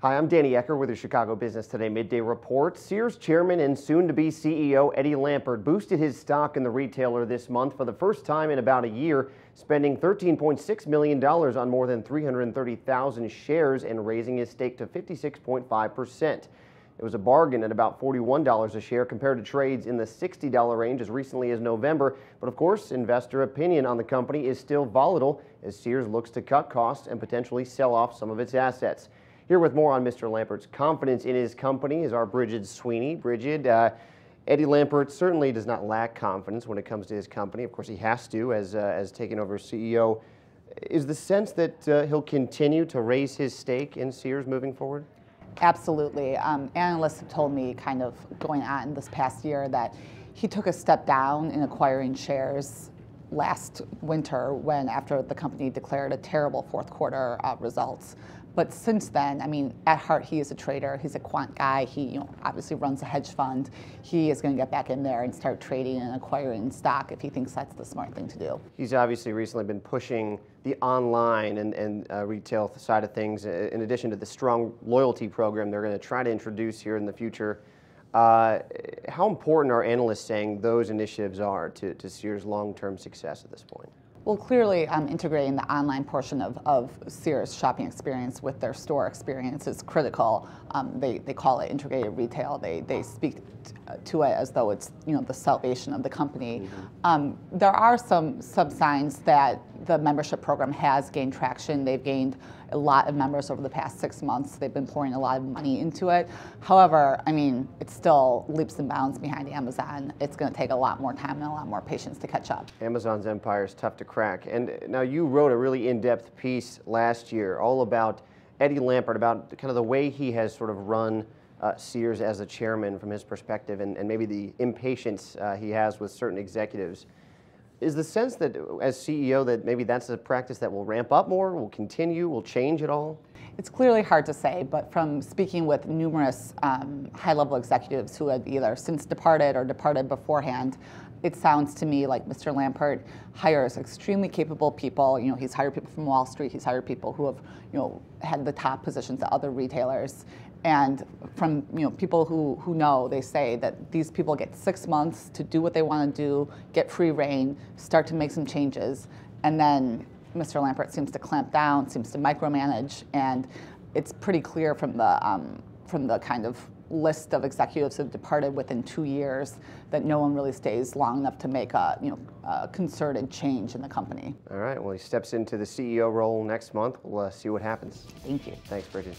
Hi, I'm Danny Ecker with the Chicago Business Today Midday Report. Sears chairman and soon-to-be CEO Eddie Lampert boosted his stock in the retailer this month for the first time in about a year, spending $13.6 million on more than 330,000 shares and raising his stake to 56.5%. It was a bargain at about $41 a share compared to trades in the $60 range as recently as November. But of course, investor opinion on the company is still volatile as Sears looks to cut costs and potentially sell off some of its assets. Here with more on Mr. Lampert's confidence in his company is our Bridget Sweeney. Bridget, Eddie Lampert certainly does not lack confidence when it comes to his company. Of course, he has to as taking over as CEO. Is the sense that he'll continue to raise his stake in Sears moving forward? Absolutely. Analysts have told me kind of going on this past year that he took a step down in acquiring shares last winter after the company declared a terrible fourth quarter results. But since then, I mean, at heart, he is a trader. He's a quant guy. He, obviously runs a hedge fund. He is going to get back in there and start trading and acquiring stock if he thinks that's the smart thing to do. He's obviously recently been pushing the online and retail side of things, in addition to the strong loyalty program they're going to try to introduce here in the future. How important are analysts saying those initiatives are to Sears' long-term success at this point? Well, clearly integrating the online portion of Sears' shopping experience with their store experience is critical. They call it integrated retail. They speak to it as though it's the salvation of the company. Mm-hmm. There are some signs that the membership program has gained traction. They've gained a lot of members over the past 6 months. They've been pouring a lot of money into it. However, I mean, it's still leaps and bounds behind Amazon. It's going to take a lot more time and a lot more patience to catch up. Amazon's empire is tough to crack. And now you wrote a really in-depth piece last year all about Eddie Lampert, about kind of the way he has sort of run Sears as a chairman from his perspective and maybe the impatience he has with certain executives. Is the sense that as CEO that maybe that's a practice that will ramp up more, will continue, will change at all? It's clearly hard to say, but from speaking with numerous high-level executives who have either since departed or departed beforehand, it sounds to me like Mr. Lampert hires extremely capable people. He's hired people from Wall Street. He's hired people who have, had the top positions at other retailers. And from people who know, they say that these people get 6 months to do what they want to do, get free rein, start to make some changes, and then Mr. Lampert seems to clamp down, seems to micromanage, and it's pretty clear from the kind of list of executives who have departed within 2 years that no one really stays long enough to make a concerted change in the company. All right. Well, he steps into the CEO role next month. We'll see what happens. Thank you. Thanks, Bridget.